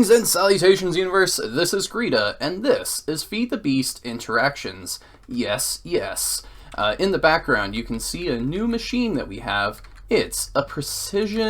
Greetings and salutations, universe. This is Creeta, and this is Feed the Beast Interactions. Yes, yes. In the background, you can see a new machine that we have. It's a precision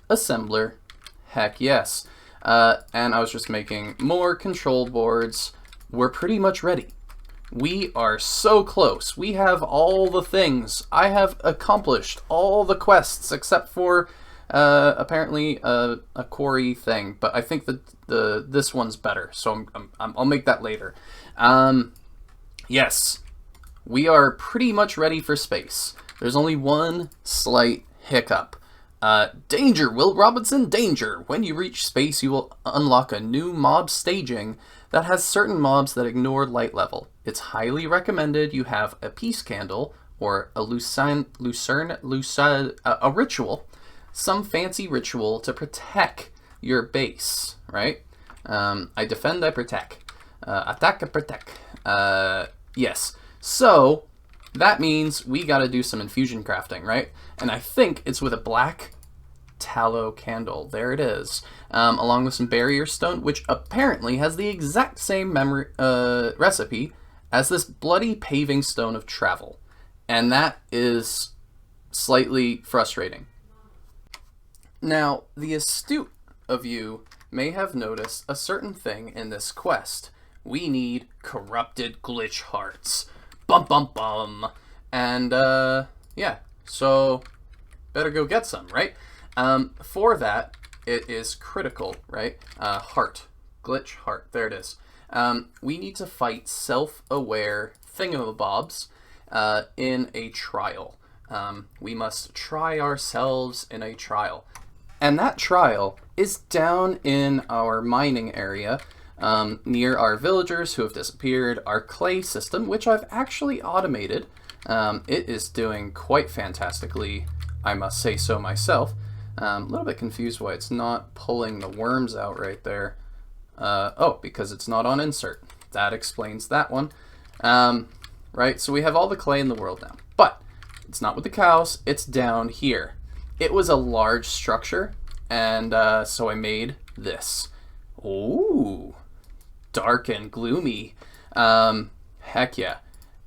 assembler. Heck yes. And I was just making more control boards. We're pretty much ready. We are so close. We have all the things. I have accomplished all the quests except for apparently a quarry thing, but I think that this one's better, so I'll make that later. Yes, we are pretty much ready for space. There's only one slight hiccup. Danger, Will Robinson, danger! When you reach space, you will unlock a new mob staging that has certain mobs that ignore light level. It's highly recommended you have a peace candle or a a ritual, some fancy ritual to protect your base, right? I defend, I protect. Attack and protect. Yes. So that means we gotta do some infusion crafting, right? And I think it's with a black tallow candle. There it is. Along with some barrier stone, which apparently has the exact same recipe as this bloody paving stone of travel. And that is slightly frustrating. Now, the astute of you may have noticed a certain thing in this quest. We need corrupted glitch hearts. Bum bum bum. And, yeah, so better go get some, right? For that, it is critical, right? Heart. Glitch heart. There it is. We need to fight self-aware thingamabobs in a trial. We must try ourselves in a trial. And that trial is down in our mining area, near our villagers who have disappeared, our clay system, which I've actually automated. It is doing quite fantastically, I must say so myself. A little bit confused why it's not pulling the worms out right there. Oh, because it's not on insert. That explains that one. Right, so we have all the clay in the world now. But it's not with the cows, it's down here. It was a large structure, and so I made this. Ooh, dark and gloomy. Heck yeah.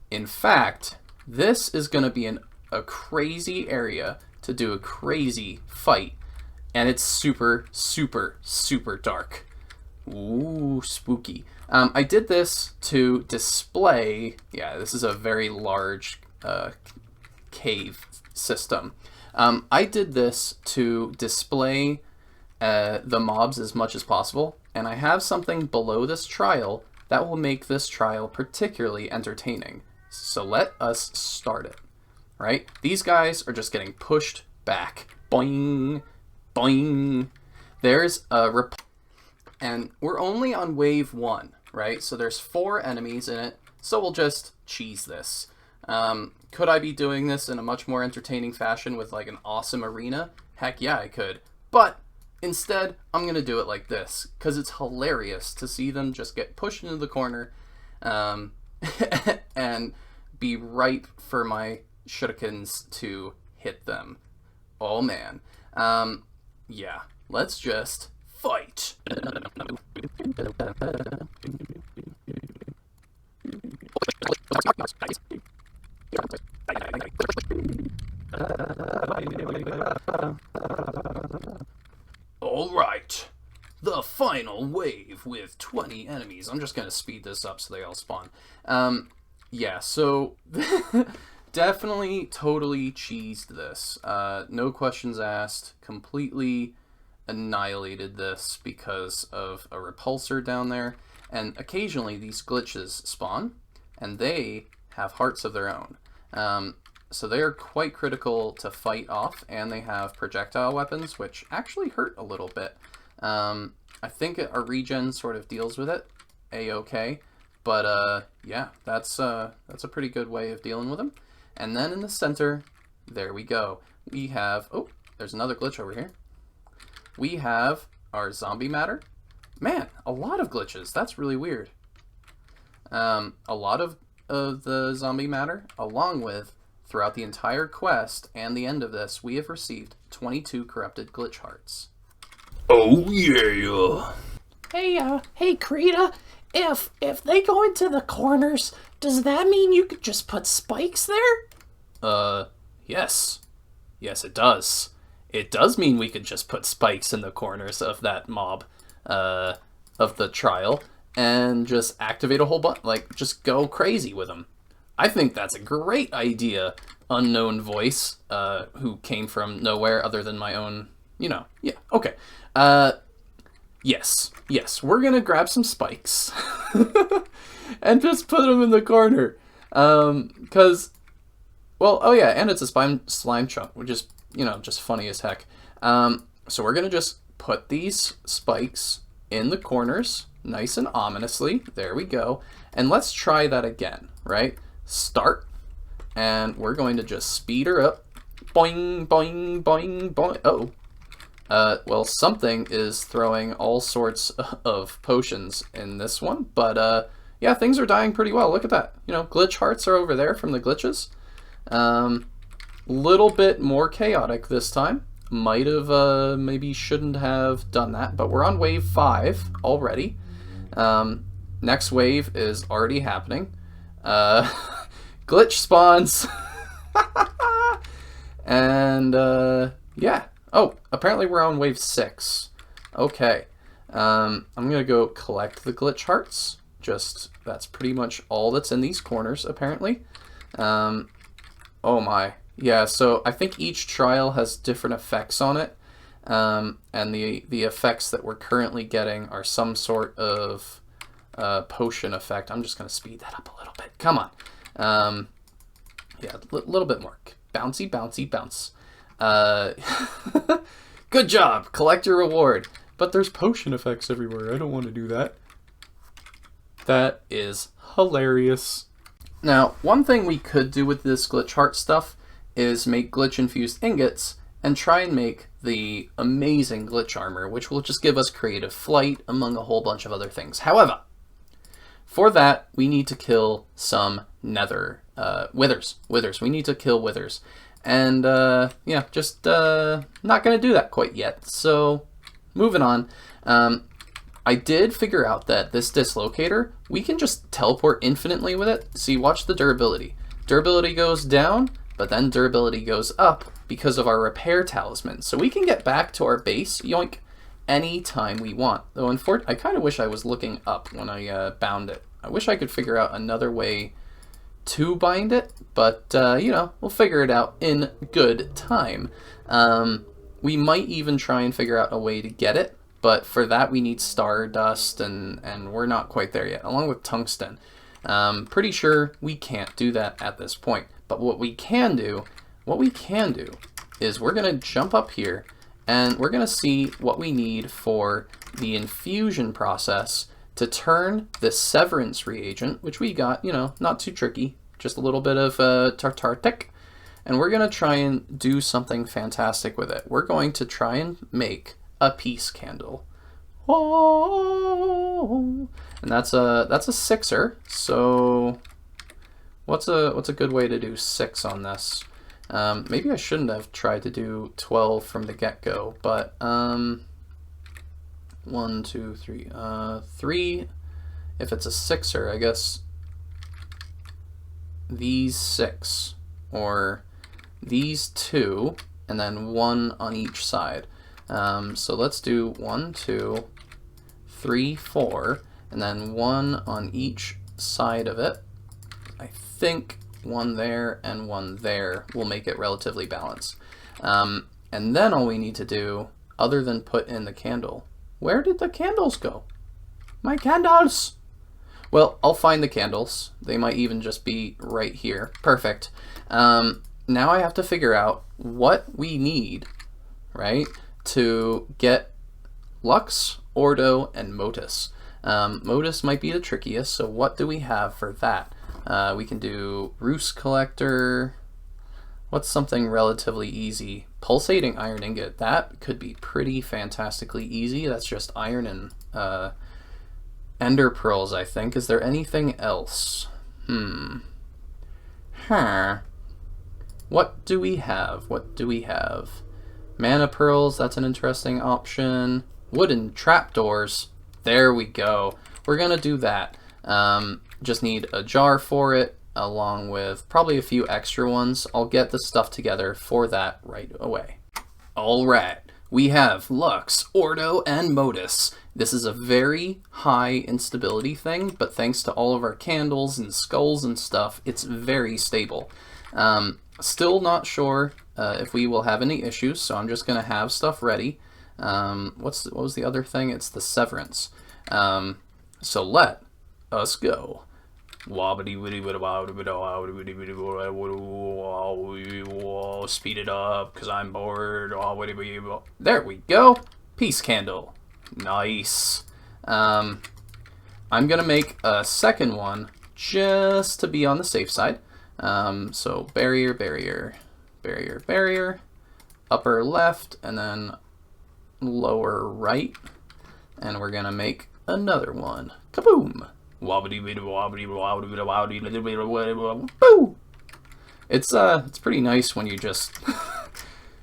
In fact, this is going to be a crazy area to do a crazy fight, and it's super, super, super dark. Ooh, spooky. I did this to display, yeah, this is a very large cave system. I did this to display the mobs as much as possible, and I have something below this trial that will make this trial particularly entertaining. So let us start it, right? These guys are just getting pushed back. Boing, boing. There's a and we're only on wave 1, right? So there's 4 enemies in it, so we'll just cheese this. Could I be doing this in a much more entertaining fashion with like an awesome arena? Heck yeah, I could. But instead, I'm going to do it like this, because it's hilarious to see them just get pushed into the corner and be ripe for my shurikens to hit them. Oh man. Yeah, let's just fight. Alright, the final wave with 20 enemies. I'm just going to speed this up so they all spawn. Yeah, so definitely totally cheesed this. No questions asked, completely annihilated this because of a repulsor down there. And occasionally these glitches spawn, and they have hearts of their own. So they are quite critical to fight off, and they have projectile weapons, which actually hurt a little bit. I think our regen sort of deals with it a-okay, but yeah, that's a pretty good way of dealing with them. And then in the center, there we go. We have, oh, there's another glitch over here. We have our zombie matter. Man, a lot of glitches. That's really weird. A lot of the zombie matter, along with, throughout the entire quest and the end of this, we have received 22 corrupted glitch hearts. Oh yeah. Hey, Creeta, if they go into the corners, does that mean you could just put spikes there? Yes. Yes, it does. It does mean we could just put spikes in the corners of that mob, of the trial, and just activate a whole bunch, like, just go crazy with them. I think that's a great idea, unknown voice, who came from nowhere other than my own, yeah, okay. Yes, we're gonna grab some spikes and just put them in the corner. Cause, well, oh yeah, and it's a slime chunk, which is, just funny as heck. So we're gonna just put these spikes in the corners, nice and ominously. There we go. And let's try that again, right? Start, and we're going to just speed her up. Boing, boing, boing, boing. Oh. Well, something is throwing all sorts of potions in this one, but yeah, things are dying pretty well. Look at that. Glitch hearts are over there from the glitches. Little bit more chaotic this time. Might have, maybe shouldn't have done that, but we're on wave 5 already. Next wave is already happening. Glitch spawns. And, yeah. Oh, apparently we're on wave 6. Okay. I'm gonna go collect the glitch hearts. That's pretty much all that's in these corners, apparently. Oh my. Yeah, so I think each trial has different effects on it. And the effects that we're currently getting are some sort of potion effect. I'm just gonna speed that up a little bit. Come on. Yeah, a little bit more. Bouncy, bouncy, bounce. Good job. Collect your reward. But there's potion effects everywhere. I don't want to do that. That is hilarious. Now, one thing we could do with this glitch heart stuff is make glitch infused ingots and try and make the amazing glitch armor, which will just give us creative flight among a whole bunch of other things. However, for that, we need to kill some nether withers. We need to kill withers. And, yeah, just not going to do that quite yet. So, moving on. I did figure out that this dislocator, we can just teleport infinitely with it. See, watch the durability. Durability goes down, but then durability goes up because of our repair talisman. So we can get back to our base, yoink, anytime we want. Though, unfortunately, I kind of wish I was looking up when I bound it. I wish I could figure out another way to bind it, but, we'll figure it out in good time. We might even try and figure out a way to get it, but for that we need stardust, and we're not quite there yet, along with tungsten. Pretty sure we can't do that at this point. But what we can do is we're going to jump up here, and we're going to see what we need for the infusion process to turn the severance reagent, which we got, not too tricky, just a little bit of tartartic, and we're going to try and do something fantastic with it. We're going to try and make a peace candle. Oh, and that's a 6er. So what's a good way to do 6 on this? Maybe I shouldn't have tried to do 12 from the get-go, but 1, 2, 3, 3. If it's a 6er, I guess these 6 or these 2, and then 1 on each side. So let's do 1, 2, 3, 4, and then 1 on each side of it. I think 1 there and 1 there will make it relatively balanced. And then all we need to do, other than put in the candle, where did the candles go? My candles! Well, I'll find the candles. They might even just be right here. Perfect. Now I have to figure out what we need, right, to get Lux, Ordo, and Motus. Motus might be the trickiest, so what do we have for that? We can do Roost Collector. What's something relatively easy? Pulsating Iron Ingot. That could be pretty fantastically easy. That's just iron and Ender Pearls, I think. Is there anything else? What do we have? Mana Pearls, that's an interesting option. wooden trapdoors. There we go. We're gonna do that. Just need a jar for it, along with probably a few extra ones. I'll get the stuff together for that right away. All right, we have Lux, Ordo, and Modus. This is a very high instability thing, but thanks to all of our candles and skulls and stuff, it's very stable. Still not sure if we will have any issues, so I'm just gonna have stuff ready. What was the other thing? It's the severance. So let us go. Speed it up, because I'm bored. There we go. Peace candle. Nice. I'm going to make a second one just to be on the safe side. So barrier, barrier, barrier, barrier. Upper left, and then lower right. And we're going to make another one. Kaboom! Boo! It's pretty nice when you just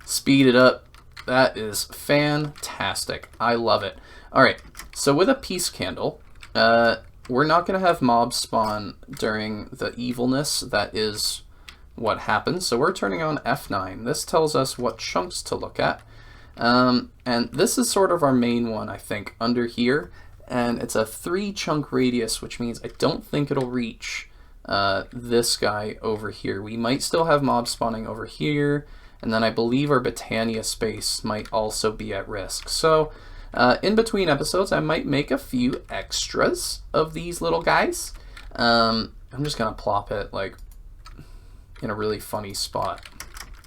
speed it up. That is fantastic. I love it. Alright, so with a peace candle, we're not going to have mobs spawn during the evilness. That is what happens. So we're turning on F9. This tells us what chunks to look at. And this is sort of our main one, I think, under here. And it's a 3-chunk radius, which means I don't think it'll reach this guy over here. We might still have mobs spawning over here, and then I believe our Botania space might also be at risk. So in between episodes, I might make a few extras of these little guys. I'm just gonna plop it like in a really funny spot.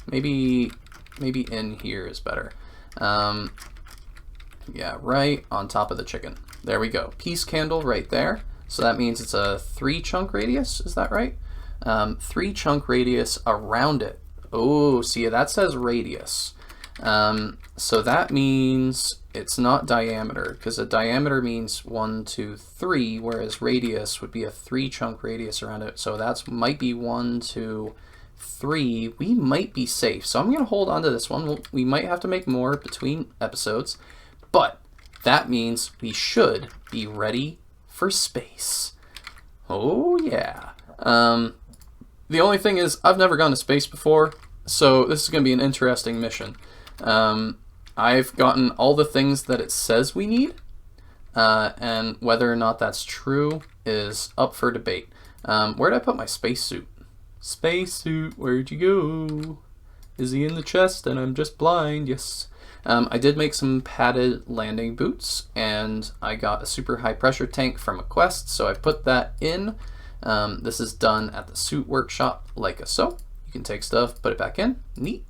Maybe in here is better. Yeah, right on top of the chicken. There we go. Peace candle right there. So that means it's a 3-chunk radius. Is that right? 3-chunk radius around it. Oh, see, that says radius. So that means it's not diameter, because a diameter means 1, 2, 3, whereas radius would be a 3-chunk radius around it. So that might be 1, 2, 3. We might be safe. So I'm going to hold on to this one. We might have to make more between episodes, but that means we should be ready for space. Oh yeah. The only thing is, I've never gone to space before, so this is going to be an interesting mission. I've gotten all the things that it says we need, and whether or not that's true is up for debate. Where did I put my spacesuit? Spacesuit, where'd you go? Is he in the chest and I'm just blind? Yes. I did make some padded landing boots, and I got a super high pressure tank from a quest, so I put that in. This is done at the suit workshop like so. You can take stuff, put it back in. Neat.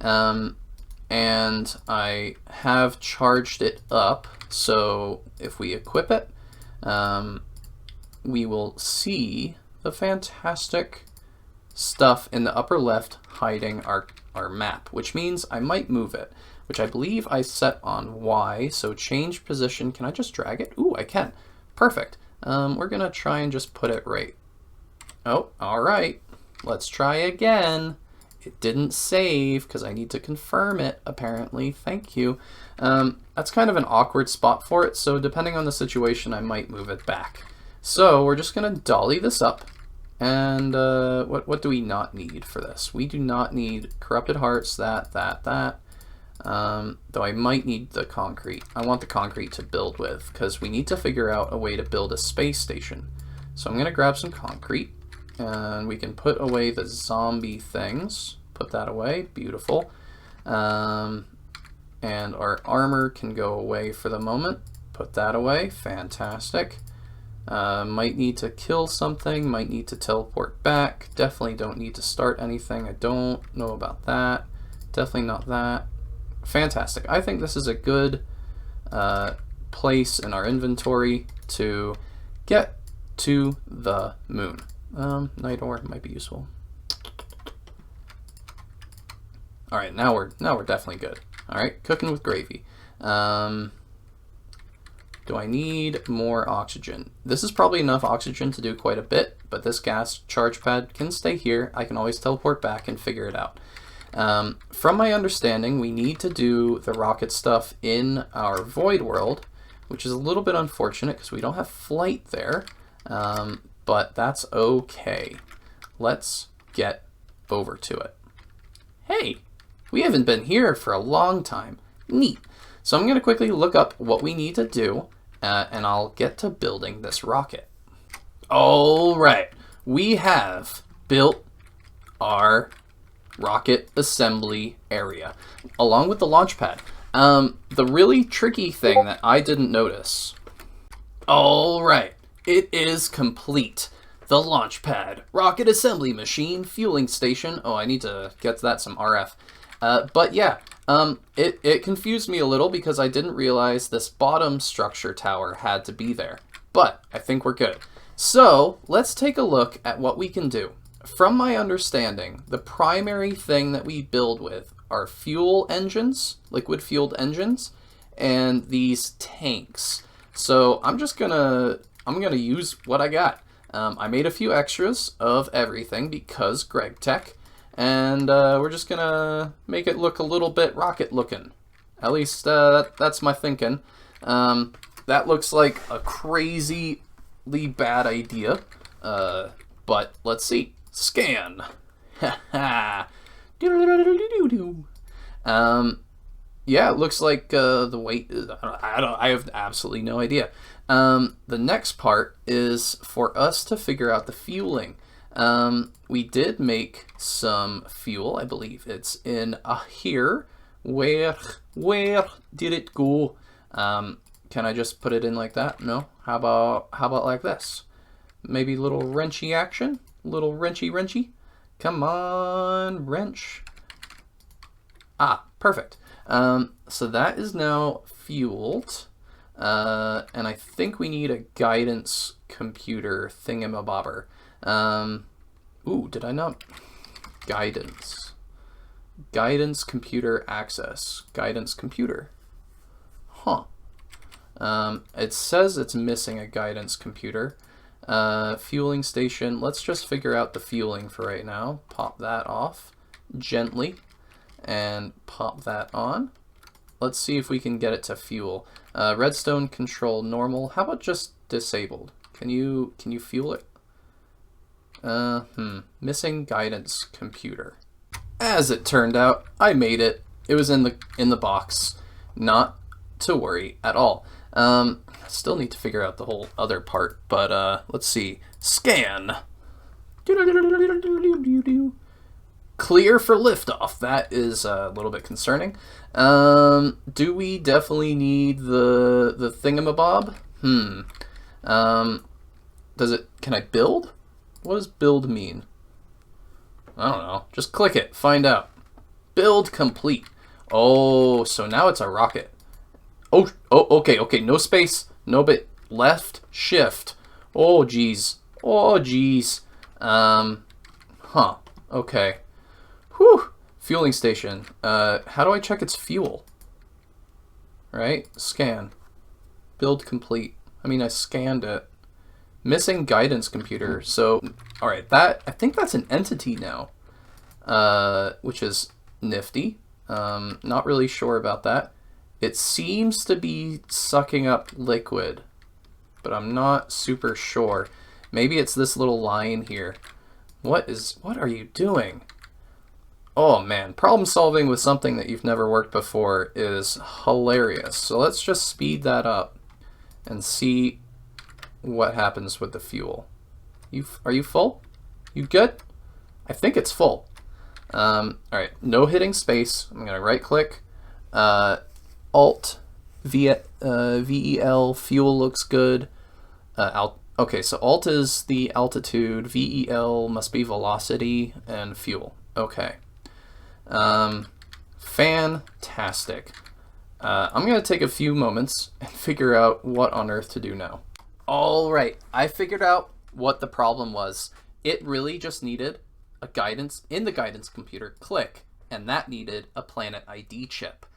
And I have charged it up, so if we equip it, we will see the fantastic stuff in the upper left hiding our map, which means I might move it, which I believe I set on Y, so change position. Can I just drag it? Ooh, I can. Perfect. We're going to try and just put it right. Oh, all right. Let's try again. It didn't save because I need to confirm it, apparently. Thank you. That's kind of an awkward spot for it, so depending on the situation, I might move it back. So we're just going to dolly this up. And what do we not need for this? We do not need corrupted hearts, that. Though I might need the concrete. I want the concrete to build with, because we need to figure out a way to build a space station. So I'm going to grab some concrete, and we can put away the zombie things. Put that away. Beautiful. And our armor can go away for the moment. Put that away. Fantastic. Might need to kill something. Might need to teleport back. Definitely don't need to start anything. I don't know about that. Definitely not that. Fantastic. I think this is a good place in our inventory to get to the moon. Night ore might be useful. All right, now we're definitely good. All right, cooking with gravy. Do I need more oxygen? This is probably enough oxygen to do quite a bit, but this gas charge pad can stay here. I can always teleport back and figure it out. From my understanding, we need to do the rocket stuff in our void world, which is a little bit unfortunate because we don't have flight there, but that's okay. Let's get over to it. Hey, we haven't been here for a long time. Neat. So I'm going to quickly look up what we need to do, and I'll get to building this rocket. All right, we have built our rocket assembly area, along with the launch pad. The really tricky thing that I didn't notice. All right, it is complete. The launch pad, rocket assembly machine, fueling station. Oh, I need to get to that some RF. But yeah, it confused me a little because I didn't realize this bottom structure tower had to be there. But I think we're good. So let's take a look at what we can do. From my understanding, the primary thing that we build with are fuel engines, liquid fueled engines, and these tanks. So I'm gonna use what I got. I made a few extras of everything because Greg Tech, and we're just gonna make it look a little bit rocket looking. At least that's my thinking. That looks like a crazily bad idea, but let's see. Scan. Yeah, it looks like the weight is, I have absolutely no idea. The next part is for us to figure out the fueling. We did make some fuel, I believe it's in here. Where did it go? Can I just put it in like that? No. How about like this? Maybe a little wrenchy action? Little wrenchy. Come on, wrench. Ah, perfect. So that is now fueled. And I think we need a guidance computer thingamabobber. Ooh, did I not? Guidance computer access. Guidance computer. Huh. It says it's missing a guidance computer. Fueling station. Let's just figure out the fueling for right now. Pop that off gently and pop that on. Let's see if we can get it to fuel. Redstone control normal. How about just disabled? Can you fuel it? Missing guidance computer. As it turned out, I made it. It was in the box. Not to worry at all. Still need to figure out the whole other part, but let's see. Scan. Clear for liftoff. That is a little bit concerning. Do we definitely need the thingamabob? Can I build? What does build mean? I don't know. Just click it. Find out. Build complete. Oh, so now it's a rocket. Oh, okay. No space. No bit. Left shift. Oh, geez. Okay. Whew. Fueling station. How do I check its fuel? Right? Scan. Build complete. I mean, I scanned it. Missing guidance computer. So, alright, I think that's an entity now. Which is nifty. Not really sure about that. It seems to be sucking up liquid, but I'm not super sure. Maybe it's this little line here. What are you doing? Oh man, problem solving with something that you've never worked before is hilarious. So let's just speed that up and see what happens with the fuel. Are you full? You good? I think it's full. Alright, no hitting space. I'm gonna right click. Alt VEL, fuel looks good. Okay, so Alt is the altitude, VEL must be velocity, and fuel. Okay. Fantastic. I'm going to take a few moments and figure out what on earth to do now. Alright, I figured out what the problem was. It really just needed a guidance in the guidance computer click, and that needed a planet ID chip.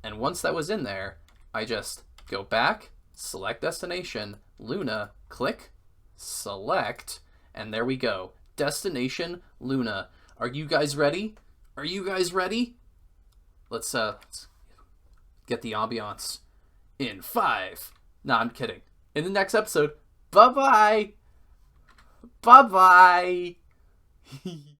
And once that was in there, I just go back, select destination, Luna, click, select, and there we go. Destination Luna. Are you guys ready? Are you guys ready? Let's get the ambiance in 5. No, I'm kidding. In the next episode, bye-bye. Bye-bye.